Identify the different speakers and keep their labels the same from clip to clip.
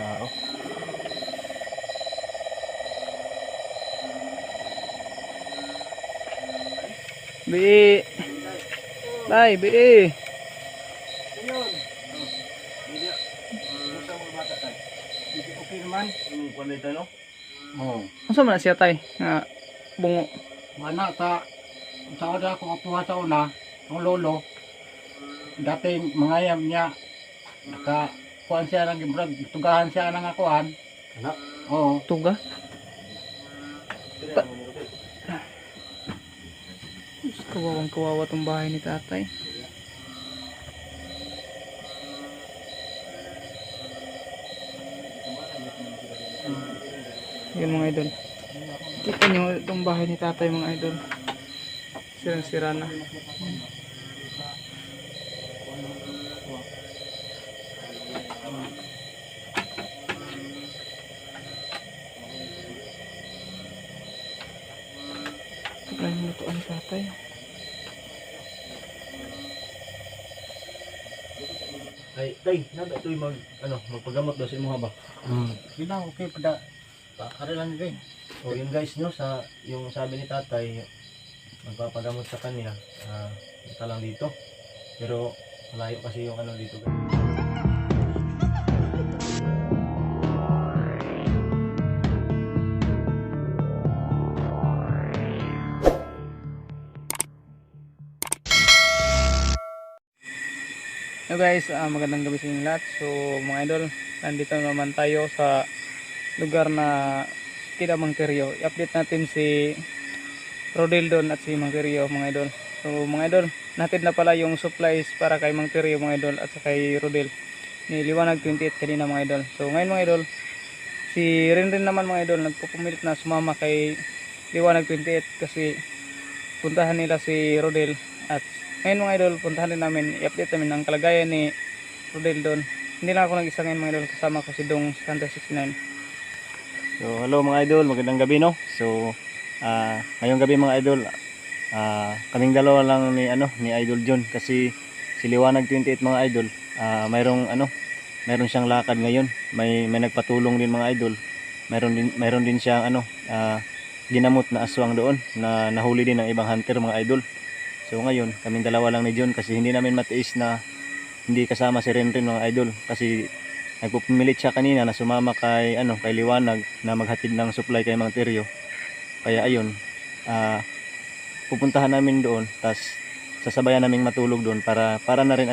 Speaker 1: tao.
Speaker 2: Bi. Tay, bi.
Speaker 1: Ayun. Hindi. Kumusta mga bata tay?
Speaker 3: Okay naman.
Speaker 1: Yung kuwan dito no?
Speaker 3: Oo.
Speaker 2: Unsa man na siya tay? Nga bungo.
Speaker 3: Mana sa oda ko apuha sa una, ang lolo, dating mangayam niya, kuhan siya ng gibrag, tugahan siya ng akuhan.
Speaker 1: Anak.
Speaker 3: Oo.
Speaker 2: Tuga. Kawawang kawawa tong bahay ni tatay. Yan mga idol. Kita nyo itong bahay ni tatay mga idol. Sirang-sira na. Tignan nyo ito ang tatay.
Speaker 1: Ay, tay, nada ito yung magpagamot daw sa imo ba?
Speaker 3: Sila, okay pada. Ari lang din.
Speaker 1: O yun guys no, yung sabi ni tatay, magpapagamot sa kanya, ito lang dito. Pero malayo kasi yung dito guys.
Speaker 2: Hello guys, magandang gabi sa inyo lahat. So mga idol, nandito naman tayo sa lugar na Kida Mangterio. I-update natin si Rodel doon at si Mangterio mga idol. So mga idol, natin na pala yung supplies para kay Mangterio mga idol at sa kay Rodel ni Liwanag 28 kanina mga idol. So ngayon mga idol, si Rinrin naman mga idol nagpupumilit na sumama kay Liwanag 28 kasi puntahan nila si Rodel. At ngayon mga idol, puntahan din namin, i-update namin ang kalagayan ni Rodel doon. Hindi lang ako nag-isa ngayon mga idol, kasama ko si Dong Hunter 69.
Speaker 1: So hello mga idol, magandang gabi no. So ngayong gabi mga idol, kaming dalawa lang ni Idol John kasi si Liwanag 28 mga idol, mayroon siyang lakad ngayon. May nagpatulong din mga idol. Mayroon din siyang ginamot na aswang doon na nahuli din ng ibang hunter mga idol. So ngayon, kaming dalawa lang ni John kasi hindi namin matiis na hindi kasama si Renren mga idol kasi nagpupumilit siya kanina na sumama kay Liwanag na maghatid ng supply kay Mang Teryo. Kaya ayun, pupuntahan namin doon, tas sasabayan naming matulog doon para na rin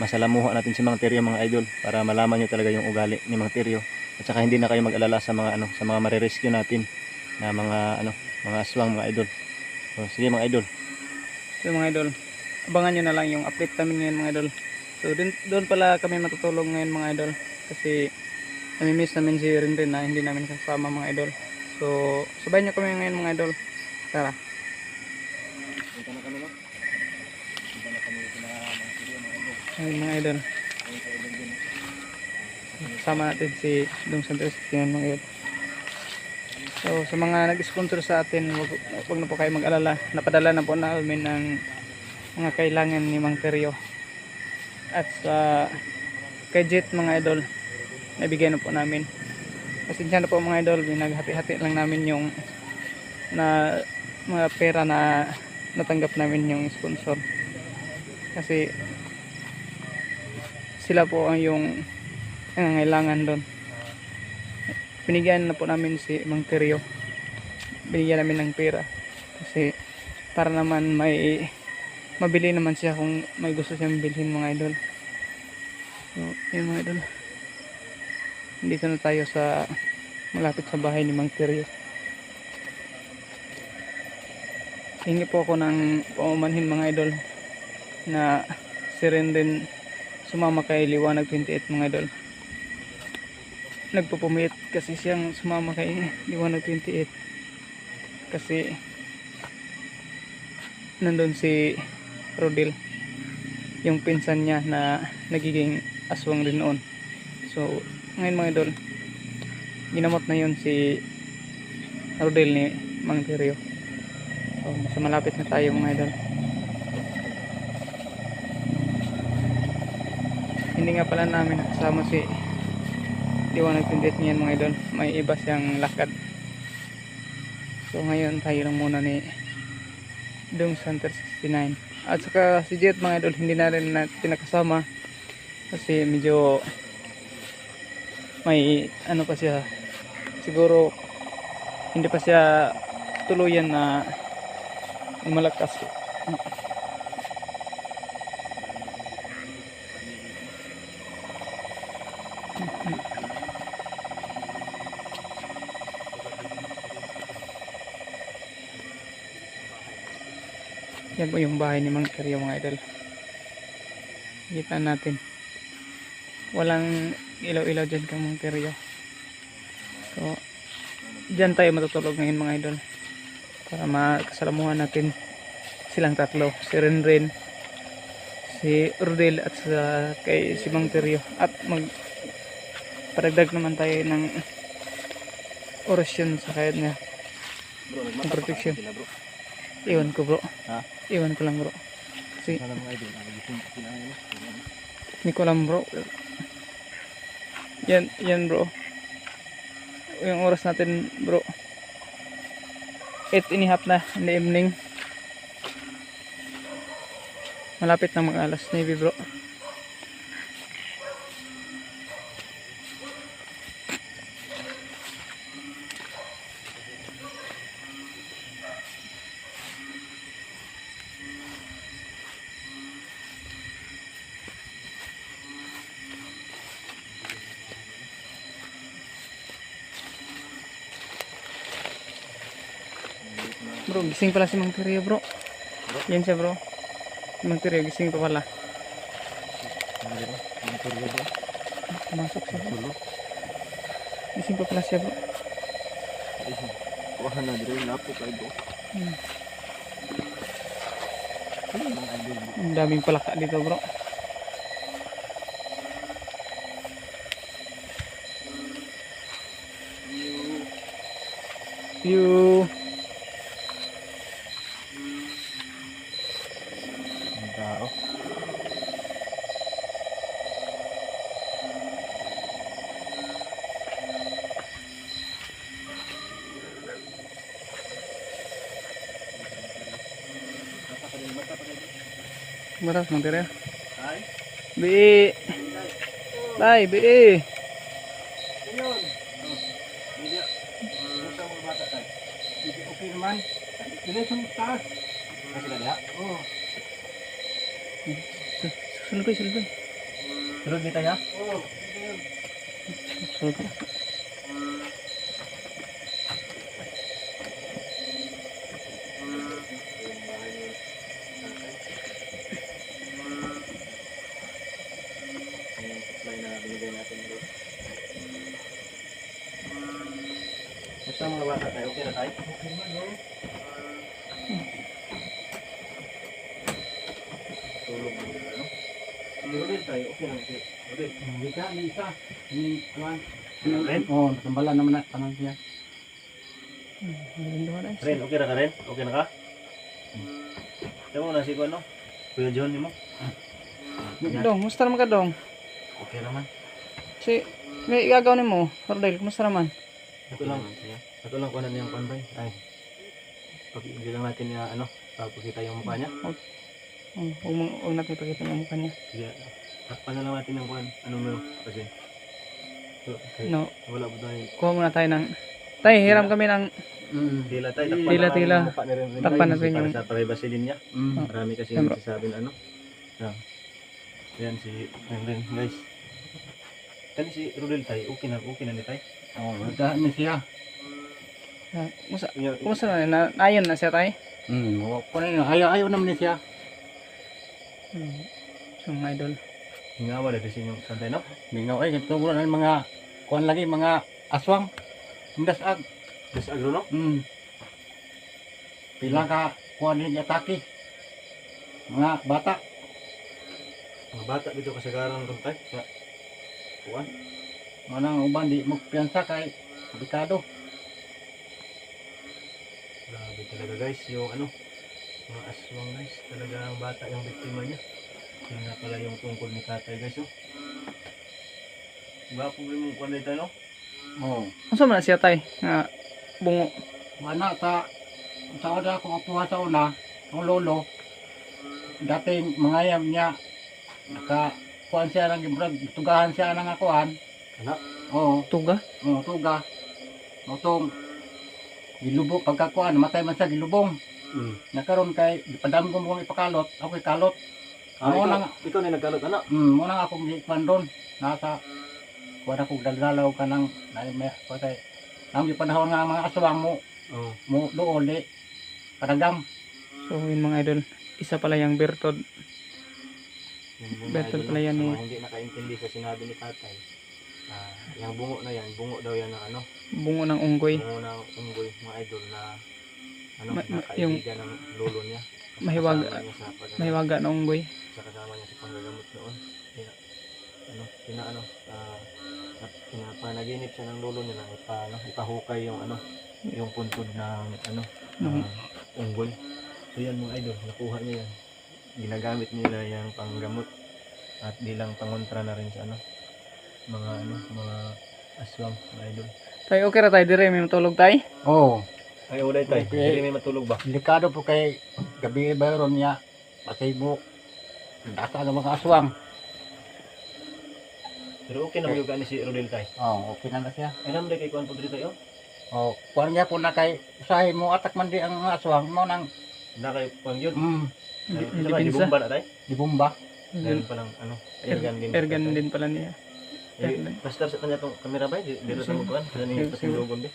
Speaker 1: masalamuha natin si Mang Teryo mga idol para malaman niyo talaga yung ugali ni Mang Teryo. At saka hindi na kayo mag-alala sa mga sa mga mare-rescue natin na mga aswang mga idol. So sige mga idol.
Speaker 2: So mga idol, abangan nyo na lang yung update namin ngayon mga idol. So doon pala kami matutulog ngayon mga idol kasi nami-miss namin si Rinrin na hindi namin kasama mga idol. So sabayan nyo kami ngayon mga idol. Tara. Ayun mga idol, kasama natin si Dong Hunter 69 mga idol. So sa mga nag-sponsor sa atin, wag na po kayo mag-alala. Napadala na po namin ng mga kailangan ni Mang Teryo. At sa kay Jet mga idol, nabigyan na po namin. Pasensya na po mga idol, binaghati-hati lang namin yung mga pera na natanggap namin yung sponsor. Kasi sila po ang yung nangangailangan doon. Binigyan na po namin si Mang Teryo. Binigyan namin ng pera kasi para naman may mabili naman siya kung may gusto siyang bilhin mga idol. So yun mga idol, dito na tayo sa malapit sa bahay ni Mang Teryo. Hingi po ako ng paumanhin mga idol na si Rinrin sumama kay Liwanag 28 mga idol. Nagpupumit kasi siyang sumama kay Liwanag 28 kasi nandun si Rodel, yung pinsan niya na nagiging aswang rin noon. So ngayon mga idol, ginamot na yun si Rodel ni Mang Teryo. So nasa malapit na tayo mga idol. Hindi nga pala namin nakasama si Liwanag 28 ngayon mga idol. May iba siyang lakad. So ngayon tayo lang muna ni Dong Center 69. At saka si Jet mga idol, hindi na rin natin nakasama kasi medyo may ano pa siya, siguro hindi pa siya tuluyan na malakas. Yan po yung bahay ni Mang Keryo mga idol. Kita natin. Walang ilaw-ilaw dyan kang Mang Keryo. So, dyan tayo matutulog ngayon mga idol. Para makasalamuhan natin silang tatlo. Si Renren, si Rodel at kay si Mang Keryo. At paragdag naman tayo ng orasyon sa kaya niya.
Speaker 1: Bro,
Speaker 2: Ang protection.
Speaker 1: sila bro.
Speaker 2: Iwan ko bro.
Speaker 1: Ha?
Speaker 2: Iwan ko lang bro. Kasi
Speaker 1: Sana mga idol, nagising sila ngayon.
Speaker 2: hindi ko alam bro. Yan bro. Yung oras natin bro. 8:30 na in the evening. Malapit na mga alas 9 bro. Bro, gising pala si Mang Teryo bro. Yan siya bro. Si Mang Teryo gising pa pala. Masuk siya bro. Gising pa pala siya bro.
Speaker 1: Wah na dire lapo kay bro.
Speaker 2: Ang daming palaka dito bro. View.
Speaker 1: Ang tao.
Speaker 2: Maras Mang Teryo.
Speaker 1: Ay,
Speaker 2: Bi. Tay, bi.
Speaker 1: ayun. Media. Musa mga bata tayo.
Speaker 3: Okay naman. Dili sa taas.
Speaker 1: Kasi na diha.
Speaker 3: Oh.
Speaker 2: Sulbay, sulbay.
Speaker 1: Tulog ni tayo.
Speaker 3: Oh.
Speaker 2: Sulbay.
Speaker 1: Yung supply na binigay natin bro. Musta mga bata tayo? Okay na tayo?
Speaker 3: Okay naman, oh.
Speaker 1: Tulog mo din ano? Tulog din tayo. Okay na. Okay. Okay.
Speaker 3: Hindi ka, ni isa. Ni kuwan.
Speaker 1: Ren?
Speaker 3: Oh, tambala naman na tanang siya.
Speaker 1: Ren, okay na ka Ren? Okay na ka? Ito mo na si ano? Kuya John mo?
Speaker 2: Dong, musta naman ka dong?
Speaker 1: Okay naman.
Speaker 2: Si, may igagaw ni mo. Rodel, kumusta naman?
Speaker 1: Ito lang. Ito lang kunan niyang panbay. Ay. Hindi lang natin niya ano, papakita yung mukha niya.
Speaker 2: Huwag natin ipakita yung mukha niya.
Speaker 1: Sige. Takpan na lang natin yung kuhan. Anong meron? Kasi. Okay.
Speaker 2: No,
Speaker 1: Wala po tayo.
Speaker 2: kuha muna tayo ng... Tay, hiram kami ng...
Speaker 1: Tila tayo. Takpan
Speaker 2: Tila,
Speaker 1: na lang
Speaker 2: tila.
Speaker 1: yung mukha ni Ren.
Speaker 2: Takpan
Speaker 1: Kasi
Speaker 2: natin
Speaker 1: para
Speaker 2: yung-
Speaker 1: sa privacy din niya. Marami kasi yung
Speaker 2: Siyempre.
Speaker 1: nagsasabi na ano. Yan si Ren guys. Kani si Rodel tayo. Okay na ni tayo.
Speaker 3: Oh, wala ni siya.
Speaker 2: Kumusta na? Nayon na siya tay?
Speaker 3: Ko na ayaw naman ni siya.
Speaker 2: So, mga idol.
Speaker 1: Hingawa na kasi yung santay no?
Speaker 3: Mingaw ay ito na mga kuan lagi mga aswang. Dasag.
Speaker 1: Just agro no?
Speaker 3: Pila ka kuan ni atake. Mga bata.
Speaker 1: Mga bata dito kasagaran ng tay. Sa kuhan.
Speaker 3: Manang uban di magpiyansa kay kabikado.
Speaker 1: Grabe talaga guys. Yung ano. Mga aswang guys. Talaga ang bata yung biktima niya. Yan nga pala yung tungkol ni Katay guys oh. Ba problema mo kuan dito no?
Speaker 3: Oo.
Speaker 2: Unsa man na siya tay nga bungo?
Speaker 3: Wala sa oda ko mapuha sa una, ang lolo, dating mangayam niya, kuan siya ng gibrag, tugahan siya ng akuan.
Speaker 1: Anak.
Speaker 3: Oo,
Speaker 2: Tuga?
Speaker 3: oo, tuga. Motong, gilubog, pagkakuan, matay man siya, gilubong. Nakaroon kay, padamgom kong ipakalot, ako ikalot. Mo nang,
Speaker 1: ikaw na nagkalot anak.
Speaker 3: mo nang akong gikwan doon, nasa, kuan akong daldalaw ka ng, patay, nang ipanahon nga mga aswang mo,
Speaker 1: Oo.
Speaker 3: mo doon, di, padagam.
Speaker 2: So yun mga idol, isa pala yung Bertod. Betul pala yan eh.
Speaker 1: Hindi nakaintindi sa sinabi ni tatay. Yung bungo na yan, bungo daw yan ng ano,
Speaker 2: Bungo ng unggoy.
Speaker 1: bungo ng unggoy mga idol na ano,
Speaker 2: Yung
Speaker 1: nakaibigan ng lolo niya.
Speaker 2: mahiwaga,
Speaker 1: Kasama niya sa
Speaker 2: mahiwaga na unggoy.
Speaker 1: sa kasama niya sa panggagamot noon. Kaya, pinapanaginip siya ng lolo niya na ipahukay yung yung puntod ng
Speaker 2: Mhm.
Speaker 1: unggoy. So yan mga idol, nakuha niya yan. Ginagamit nila yung panggamot at bilang pangontra na rin sa mga aswang mga idol.
Speaker 2: Tay, okay ra tayo dire, may matulog tay?
Speaker 3: Oo.
Speaker 1: Ay, uday tayo.
Speaker 3: Okay.
Speaker 1: Hindi may matulog ba?
Speaker 3: Delikado po kay gabi bayron niya. Patay mo. Dasa ng mga aswang.
Speaker 1: Pero okay na yung ni si Rodel tayo.
Speaker 3: Oo, okay na siya.
Speaker 1: Ay, naman kay Kuan po dito tayo.
Speaker 3: Oo, kuwan niya po na kay usahin mo atak man di ang mga aswang mo nang
Speaker 1: Na kay Kuan yun.
Speaker 2: Hindi
Speaker 1: Di
Speaker 2: pinsa.
Speaker 1: bomba na tayo.
Speaker 3: di bomba.
Speaker 1: Meron palang airgun din.
Speaker 2: Airgun din pala niya.
Speaker 1: Basta sa kanya tong camera ba? Dito sa mukuan. Kaya ni pasindugon din.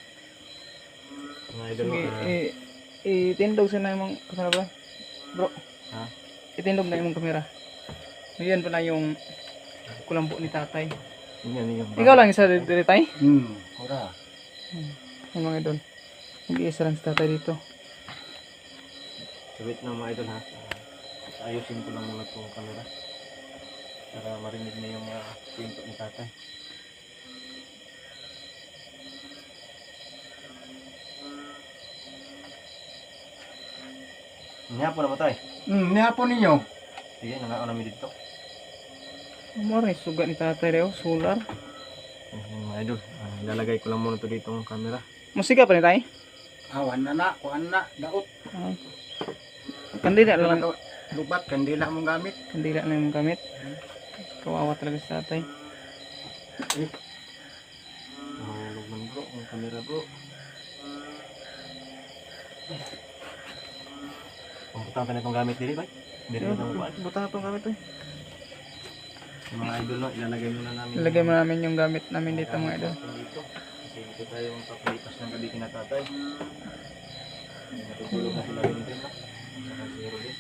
Speaker 1: Mga idol.
Speaker 2: Sige, itindog sa na yung kamera ba? Bro.
Speaker 1: Ha?
Speaker 2: Itindog na yung kamera. Yan pala yung kulambo ni tatay.
Speaker 1: Yan yung.
Speaker 2: Ikaw lang isa dire tay?
Speaker 3: Ora.
Speaker 2: Yung mga idol. Nag-iisa lang si tatay dito.
Speaker 1: Wait na mga idol ha. Ayusin ko lang muna itong camera. Para marinig na yung pinto ni tatay. Niya po namatay.
Speaker 3: Nihapon ninyo.
Speaker 1: Sige, nangaon namin dito.
Speaker 2: Mara, sugat ni tatay daw, solar.
Speaker 1: Yung mga idol, ilalagay ko lang muna ito dito ang camera.
Speaker 2: Musika pa ni tay?
Speaker 3: Awan na, kuan na, daot.
Speaker 2: Kandila lang.
Speaker 3: Lubat, kandila mong gamit.
Speaker 2: Kandila na yung gamit. Kawawa talaga si tatay.
Speaker 1: Mahulog man bro, ang camera bro. Pambutang ka na itong gamit dili ba? Dili na itong kuhaan.
Speaker 2: Buta na itong gamit eh.
Speaker 1: Yung mga idol no, ilalagay muna namin.
Speaker 2: Ilagay mo namin yung gamit namin dito mga idol.
Speaker 1: Dito. Kasi dito tayo papalipas ng gabi kinatatay. Natutulog na sila rin din no. Saka si Rodel.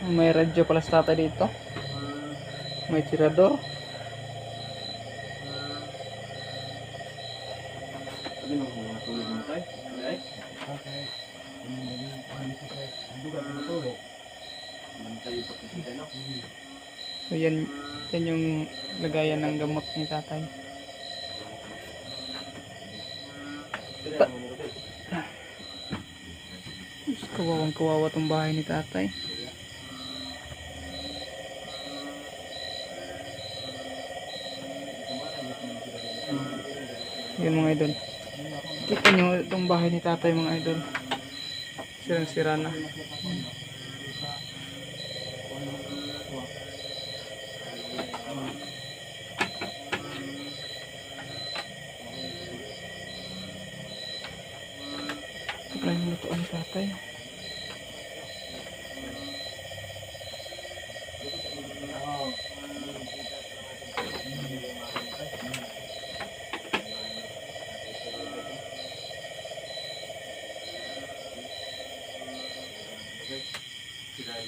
Speaker 2: May radyo pala sa tatay dito. May tirador.
Speaker 1: Sabi nung natulog mo tayo. Ay,
Speaker 3: Okay. Duga na matulog.
Speaker 1: naman tayo pagkakita no.
Speaker 2: So yan yung lagayan ng gamot ni tatay.
Speaker 1: Kaya mo Rodel.
Speaker 2: Kawawang kawawa tong bahay ni tatay. Yun mga idol. Kita nyo itong bahay ni tatay mga idol. Sirang sira na. Ito pala yung lutuan ni tatay.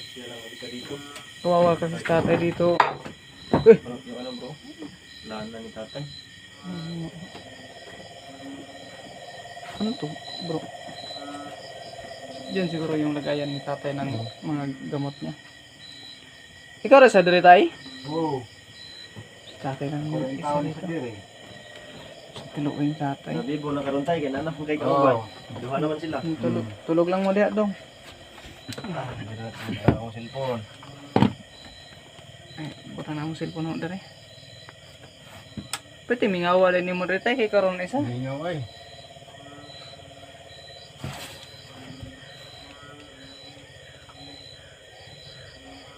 Speaker 1: Sila lang ulit ka dito.
Speaker 2: Kawawa kasi si tatay dito.
Speaker 1: Yung alam bro, lahan na ni tatay.
Speaker 2: Ano to bro? Diyan siguro yung lagayan ni tatay ng mga gamot niya. Ikaw rin sa diri tay?
Speaker 3: Oo.
Speaker 2: Si tatay lang
Speaker 3: Kung
Speaker 2: yung isa
Speaker 3: tao ni
Speaker 2: dito.
Speaker 3: sa diri.
Speaker 2: Tinuo yung tatay.
Speaker 1: Nabibo na karon tayo, kaya nanak mo kay kaubay. Duha naman sila.
Speaker 2: Tulog lang mo diha dong.
Speaker 1: Dira akong cellphone.
Speaker 2: Ay, buta na akong cellphone mo dere. Pwede mingawa ni mo dere tay kay karon isa.
Speaker 3: Hindi nyo ay.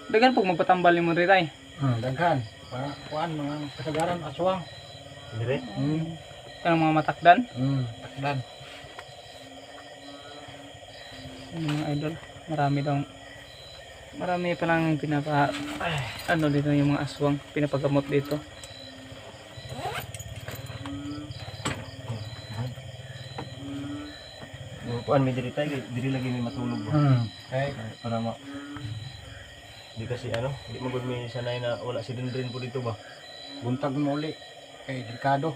Speaker 2: Dagan pag magpatambal ni mo dere tay.
Speaker 3: Daghan. Para kuan mga kasagaran aswang.
Speaker 1: Dire.
Speaker 2: Kanang mga matakdan.
Speaker 3: Takdan.
Speaker 2: Yung mga idol, marami pa lang pinapa ano dito yung mga aswang pinapagamot dito.
Speaker 1: Kuan mi diri tay, diri lagi mi matulog ba.
Speaker 3: Kay
Speaker 1: Para ma di kasi ano, di mo gud mi sanay na wala si Dindrin po dito ba.
Speaker 3: buntag mo uli. Kay delikado.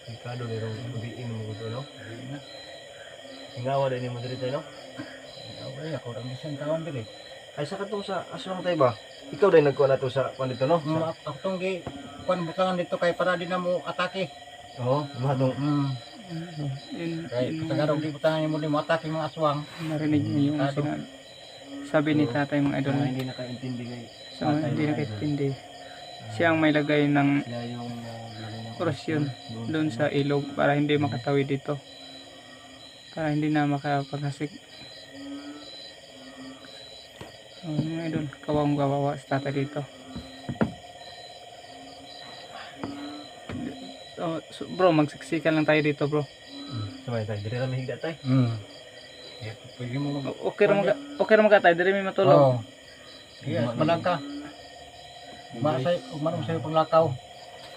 Speaker 1: Ikado ni rong ubiin mo gud no.
Speaker 3: Hindi na.
Speaker 1: Ingawa din mo diri tay no.
Speaker 3: Okay, ako rin isang taon dili.
Speaker 1: Ay sa katong sa aswang tay ba. Ikaw din nagkuha na to sa kuan dito no.
Speaker 3: Ako tong gi kuan butangan dito kay para di na mo atake.
Speaker 1: Oo, mahadong
Speaker 2: Yun,
Speaker 3: Kay kasagaran di butangan mo di mo atake mga aswang.
Speaker 2: narinig niyo yung sinabi. Sabi ni tatay mga idol,
Speaker 1: hindi nakaintindi kay
Speaker 2: sa mga hindi nakatindi. Siya ang may lagay ng
Speaker 1: siya yung lagay ng
Speaker 2: orasyon doon sa ilog para hindi makatawid dito. Para hindi na makapaghasik. So, mga idol, kawang kawawa sa tatay dito. Oh, so, bro, magsiksikan lang tayo dito, bro.
Speaker 1: Sabay tay, diri ra mi higda tay.
Speaker 3: Pwede mo mag
Speaker 2: Okay ra tayo, diri may matulog.
Speaker 3: Oo. Yes, malangka. Masay, umanong sa'yo panglakaw.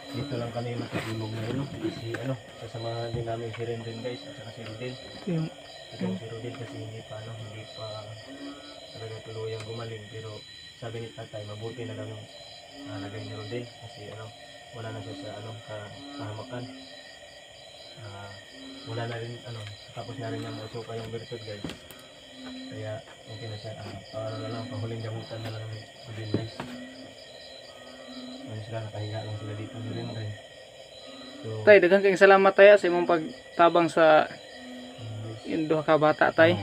Speaker 1: Dito lang kami matutulog ngayon no? Kasi ano, sasamahan din namin si Renren guys at saka si Rodel.
Speaker 2: Ito yung
Speaker 1: Itong si Rodel kasi hindi pa talaga tuluyang gumaling, pero sabi ni tatay mabuti na lang yung lagay ni Rodel kasi ano, wala na siya sa ano kahamakan. Wala na rin ano, tapos na rin niya mausuka yung virtud guys. Kaya okay na siya, para na lang pahuling gamutan na lang ni Rodel guys. Ano sila, nakahiga lang sila dito ni Renren. So,
Speaker 2: tay, daghang kayong salamat tayo sa imong pagtabang sa
Speaker 1: guys,
Speaker 2: yung duha ka bata tay.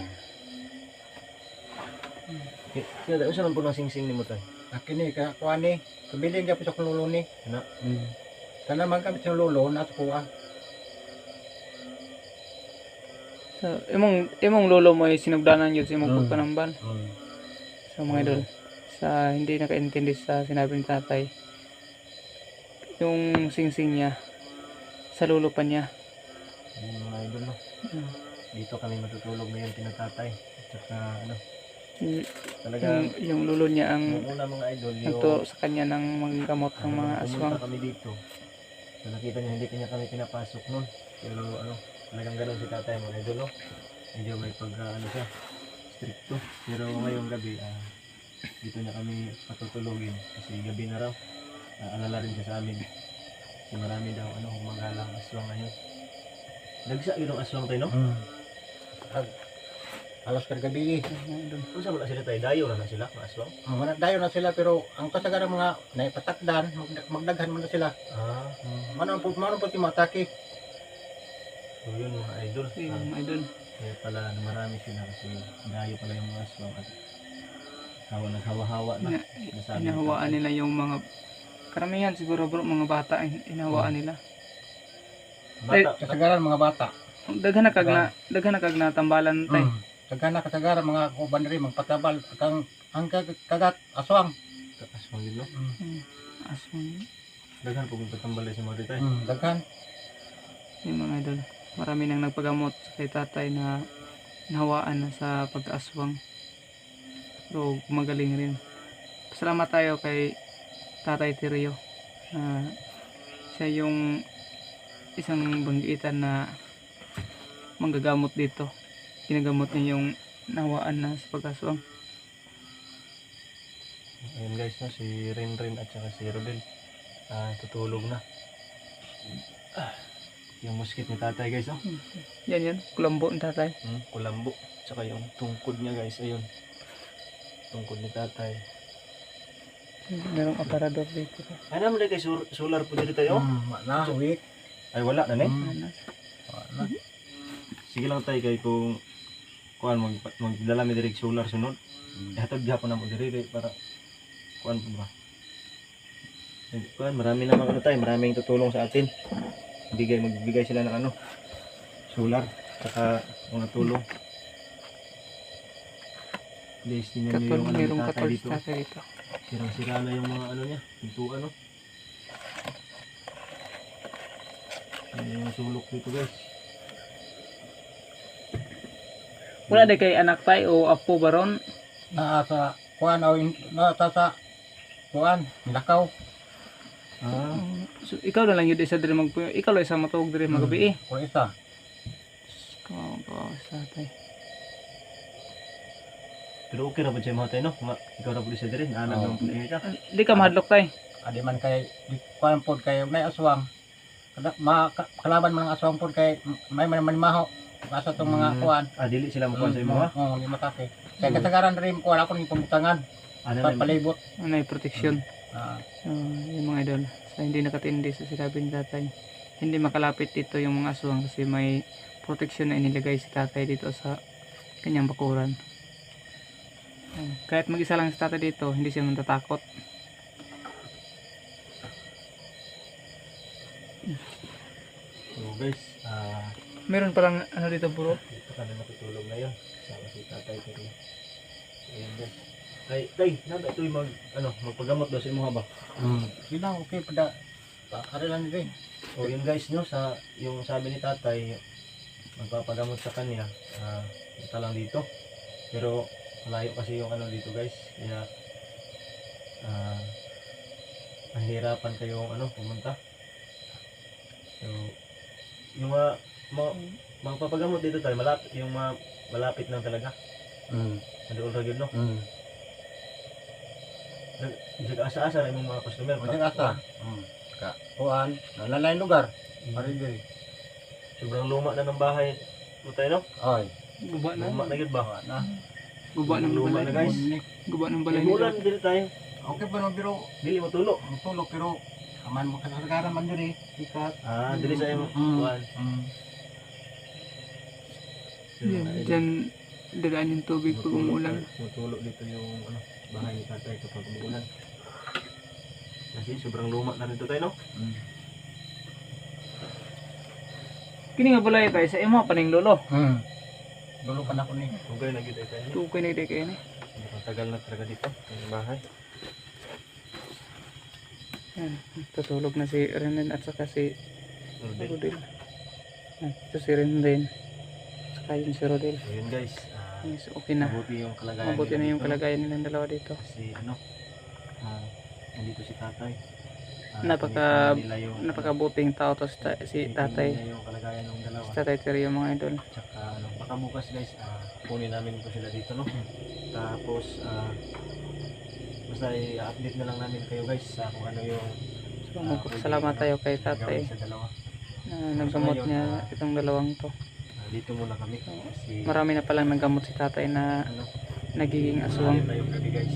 Speaker 1: kaya dahil saan po ng sing-sing ni mo tayo?
Speaker 3: Akini ka kuan ni, kabiling ka sa lulo ni.
Speaker 1: Ano?
Speaker 3: Sana man kami sa lulo na kuha.
Speaker 2: So, imong lolo mo ay sinugdanan yun sa imong pagpanamban. So mga idol, sa hindi nakaintindi sa sinabi ni tatay, yung sing-sing niya, sa lolo pa niya.
Speaker 1: Yung mga idol no? Dito kami matutulog ngayon pinatatay. At saka ano, talaga
Speaker 2: Yung lolo niya ang
Speaker 1: yung una mga idol, yung
Speaker 2: nagturo sa kanya ng manggamot ng mga aswang.
Speaker 1: pumunta kami dito. So nakita niyo hindi kanya kami pinapasok nun. Pero ano, talagang ganun si tatay mga idol no? Medyo may ano siya, stricto. Pero ngayong gabi, dito niya kami patutulogin kasi gabi na raw. Alala rin siya sa amin. Kasi marami daw ano, humagalang aswang ngayon. Nagsa yun ang aswang tayo no?
Speaker 3: Alas kargabi.
Speaker 1: Kung saan wala sila tayo, dayo na sila, mga aswang.
Speaker 3: Dayo na sila pero ang kasagaran mga naipatakdan, magdaghan mo na sila. Manong po matake.
Speaker 1: So yun mga idol.
Speaker 2: Yung mga idol.
Speaker 1: Kaya pala marami sila kasi dayo pala yung mga aswang at naghawa-hawa na. Nasabi ni
Speaker 2: Inahawaan
Speaker 1: tatay.
Speaker 2: nila yung mga karamihan siguro bro, mga bata inahawaan nila.
Speaker 1: Bata,
Speaker 3: Kasagaran mga bata.
Speaker 2: Daghan na kag natambalan tay.
Speaker 3: Daghan na kasagaran mga kuban rin magpatabal ang kagat aswang.
Speaker 1: aswang din no?
Speaker 2: Aswang.
Speaker 1: Daghan po kung patambali sa mga ditay.
Speaker 3: Daghan.
Speaker 2: Yung mga idol. Marami nang nagpagamot kay tatay na nahawaan na sa pag-aswang. So, magaling rin. Salamat tayo kay Tatay Tirio. Siya yung isang banggitan na manggagamot dito. Ginagamot niya yung nahawaan na sa pag-aswang.
Speaker 1: Ayun guys, no, si Renren at saka si Rodel tutulog na. Yung muskit ni tatay guys, no?
Speaker 2: Yan, kulambo ng tatay.
Speaker 1: Kulambo. Tsaka yung tungkod niya guys, ayun. Tungkod ni tatay.
Speaker 2: Merong aparador dito.
Speaker 1: Ano mo kay solar po dito tayo?
Speaker 3: Na week.
Speaker 1: Ay wala na ni.
Speaker 3: Wala.
Speaker 1: Sige lang tayo kay kung kuan magdala mi direk solar sunod. Hatod gyapon na mo diri para kuan po ba. Kuan marami na mga ano tayo, maraming tutulong sa atin. Magbigay sila ng ano solar saka mga tulong. Guys, tingnan niyo yung ano
Speaker 2: Merong
Speaker 1: ni tatay
Speaker 2: katol
Speaker 1: dito.
Speaker 2: si tatay dito.
Speaker 1: Sirang-sira na yung mga ano niya, pintuan no. Yung sulok dito guys.
Speaker 2: Wala di kay anak tay o apo baron.
Speaker 3: Naa sa kuan o naa sa kuan Lakaw.
Speaker 1: Ah,
Speaker 2: So, ikaw na lang yun isa diri magpuyo. Ikaw lang isa matuog diri magabi eh.
Speaker 3: O isa.
Speaker 2: Kawawa sa tatay.
Speaker 1: pero okay ra ba siya mga tayo no? Ikaw ra pud sa diri, naanak
Speaker 3: Oo.
Speaker 1: naman pud niya.
Speaker 2: Di ka mahadlok tay.
Speaker 3: Adi man kay di kuan pod kay may aswang. Kalaban man ang aswang pod kay may manimaho. Asa tong mga kuan.
Speaker 1: Ah, dili sila mo sa imo ha.
Speaker 3: Oo, lima take. Kay kasagaran rin kuan ako ning pamutangan.
Speaker 1: Ano na
Speaker 3: Palibot.
Speaker 2: Ano yung protection.
Speaker 3: Ah,
Speaker 2: Yung mga idol. So, hindi nakatindi sa sinabi ni tatay. Hindi makalapit dito yung mga aswang kasi may protection na inilagay si tatay dito sa kanyang bakuran. Kahit mag-isa lang si tatay dito, hindi siya matatakot.
Speaker 1: So guys,
Speaker 2: Meron palang ano dito bro.
Speaker 1: dito ka na matutulog ngayon. Kasama si tatay pero. Ayan guys. Tay, nada ito yung magpagamot daw sa imo ba?
Speaker 3: sila okay pada. Ari lang din.
Speaker 1: O yun guys no, sa yung sabi ni tatay, magpapagamot sa kanya, punta lang dito. Pero malayo kasi yung ano dito guys, kaya mahirapan kayong pumunta. So, yung mga papagamot dito tayo, malapit, yung malapit lang talaga. Nandoon ra yun no. Asa-asa na yung mga customer.
Speaker 3: Kasi asa. Ka kuan, nalalay lugar. Ari diri.
Speaker 1: Sobrang luma na ng bahay mo tayo no.
Speaker 3: Ay.
Speaker 2: Guba na.
Speaker 1: Luma na yun ba?
Speaker 3: Na.
Speaker 2: Guba ng
Speaker 1: Luma
Speaker 2: balay.
Speaker 1: na guys.
Speaker 2: Guba ng balay
Speaker 1: May
Speaker 2: nila.
Speaker 1: ulan dito tayo.
Speaker 3: Okay pa no biro.
Speaker 1: Dili matulog.
Speaker 3: Ang tulog pero aman mo kasagaran man diri. Ikat.
Speaker 1: Dili sa imo. Kuan.
Speaker 2: Diyan dadaan yung tubig pag umuulan.
Speaker 1: Matulog dito yung bahay ni tatay kapag umuulan. Kasi sobrang luma na rin ito tayo no?
Speaker 2: Kini nga balay tayo sa imo paning lolo.
Speaker 3: Dulo pa na ko ni.
Speaker 1: Okay na gito tayo no?
Speaker 2: Tukay na di kayo ni.
Speaker 1: Tagal na talaga dito. Yung bahay.
Speaker 2: Yan, tutulog na si Renan at saka si
Speaker 1: Rodel.
Speaker 2: Rodel. Ito si Renan. Saka yung si Rodel.
Speaker 1: So yun guys.
Speaker 2: Yes, okay na.
Speaker 1: Mabuti yung kalagayan
Speaker 2: Mabuti
Speaker 1: nila
Speaker 2: na yung
Speaker 1: dito, no?
Speaker 2: kalagayan nilang dalawa dito.
Speaker 1: Kasi nandito si tatay.
Speaker 2: Napaka-
Speaker 1: pinipili nila yung,
Speaker 2: Napakabuting tao to si
Speaker 1: pinipili
Speaker 2: tatay.
Speaker 1: nila yung kalagayan ng dalawa.
Speaker 2: Si tatay Terry mga idol.
Speaker 1: Tsaka baka bukas guys, kunin namin po sila dito no. Tapos basta i-update na lang namin kayo guys sa kung ano yung
Speaker 2: So magpasalamat tayo kay tatay
Speaker 1: gawin sa dalawa.
Speaker 2: na naggamot niya itong dalawang to.
Speaker 1: Dito muna kami kasi
Speaker 2: Marami na palang naggamot si tatay na nagiging aswang.
Speaker 1: malalim na yung gabi guys.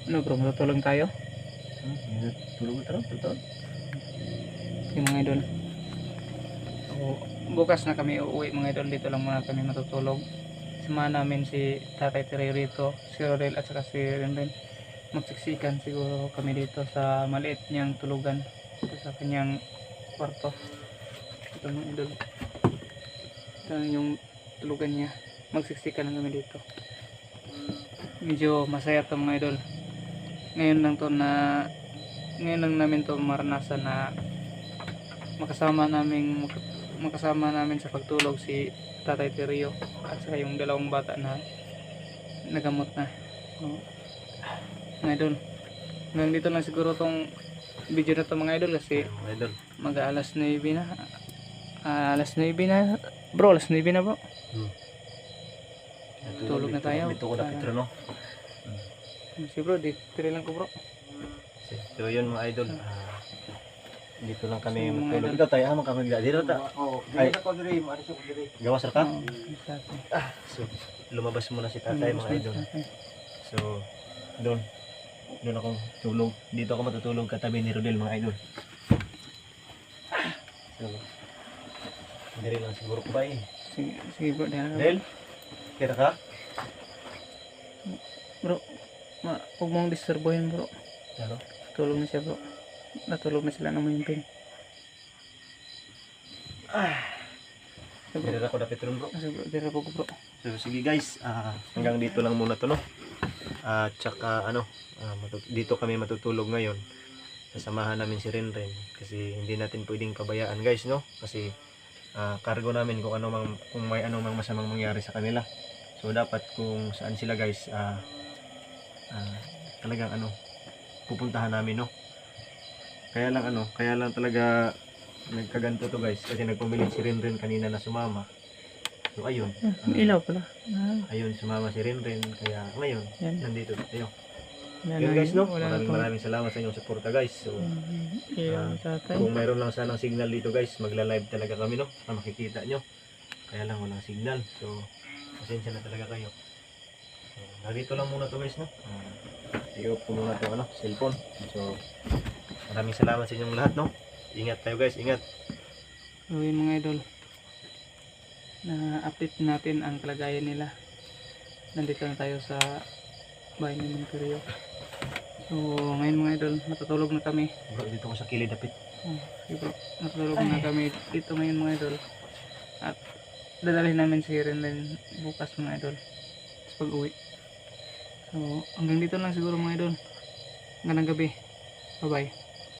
Speaker 2: Ano bro, matutulog tayo?
Speaker 1: Tulog na tara.
Speaker 2: Yung mga idol. So, bukas na kami uuwi mga idol. Dito lang muna kami matutulog. Samahan namin si Tatay Terry rito, si Rodel at saka si Renren. Magsiksikan siguro kami dito sa maliit niyang tulugan. Ito sa kanyang kwarto. Ito mga idol. Ito yung tulugan niya. Magsiksikan lang kami dito. Medyo masaya to mga idol. Ngayon lang namin to maranasan na makasama namin sa pagtulog si Tatay Terrio at saka yung dalawang bata na nagamot na. So, mga idol, hanggang dito lang siguro tong video na to mga idol kasi
Speaker 1: Idol.
Speaker 2: mag-alas 9 na. Alas 9 na bro, alas 9 na bro. Tulog na tayo.
Speaker 1: Dito ko na Petro no.
Speaker 2: Si bro, tiri lang ko bro.
Speaker 1: So yun mga idol. Dito lang kami
Speaker 2: So, mga
Speaker 1: matulog.
Speaker 2: idol.
Speaker 1: Ikaw tayo ha, kami dito ta.
Speaker 3: Oo,
Speaker 1: Ay.
Speaker 3: dili ko diri, maalis ko diri.
Speaker 1: Gawas ra ka?
Speaker 2: Oo, tatay.
Speaker 1: So lumabas muna si tatay mga idol. So doon. doon ako tulog. Dito ako matutulog katabi ni Rodel mga idol. So, hindi lang siguro ko ba eh.
Speaker 2: Sige bro, diyan ka.
Speaker 1: Rodel, kira ka?
Speaker 2: Bro, huwag mong disturbohin bro.
Speaker 1: Ano?
Speaker 2: Tulog na siya bro. Natulog na sila ng mayumping.
Speaker 1: Hindi ako dapat rin bro.
Speaker 2: Sige bro, dira po ko bro.
Speaker 1: So sige guys, hanggang dito lang muna to no. Tsaka dito kami matutulog ngayon. Sasamahan namin si Renren kasi hindi natin pwedeng pabayaan guys no. Kasi cargo namin kung may anong masamang mangyari sa kanila. So dapat kung saan sila guys talagang pupuntahan namin no. Kaya lang talaga nagkaganto to guys kasi nagpumilit si Renren kanina na sumama. So ayun.
Speaker 2: Ilaw pala.
Speaker 1: Ayun, sumama si Renren kaya ngayon
Speaker 2: Yan.
Speaker 1: nandito tayo.
Speaker 2: Wala
Speaker 1: Yun
Speaker 2: na-
Speaker 1: guys no,
Speaker 2: wala na
Speaker 1: maraming salamat sa inyong suporta guys. So
Speaker 2: Ilaw sa tatay.
Speaker 1: kung mayroon lang sanang signal dito guys, magla-live talaga kami no, na makikita nyo. Kaya lang walang signal. So pasensya na talaga kayo. So, narito lang muna to guys no. I-off ko muna to cellphone. So maraming salamat sa inyong lahat no. Ingat tayo guys, ingat.
Speaker 2: Gawin mga idol. Na update natin ang kalagayan nila. Nandito na tayo sa bahay ni Monterio. So ngayon mga idol, matutulog na kami.
Speaker 1: Bro, dito ko sa kilid dapit.
Speaker 2: Sige bro, matutulog na kami dito ngayon mga idol. At dadalhin namin si Renren bukas mga idol sa pag-uwi. So hanggang dito lang siguro mga idol. Hanggang gabi. Bye bye.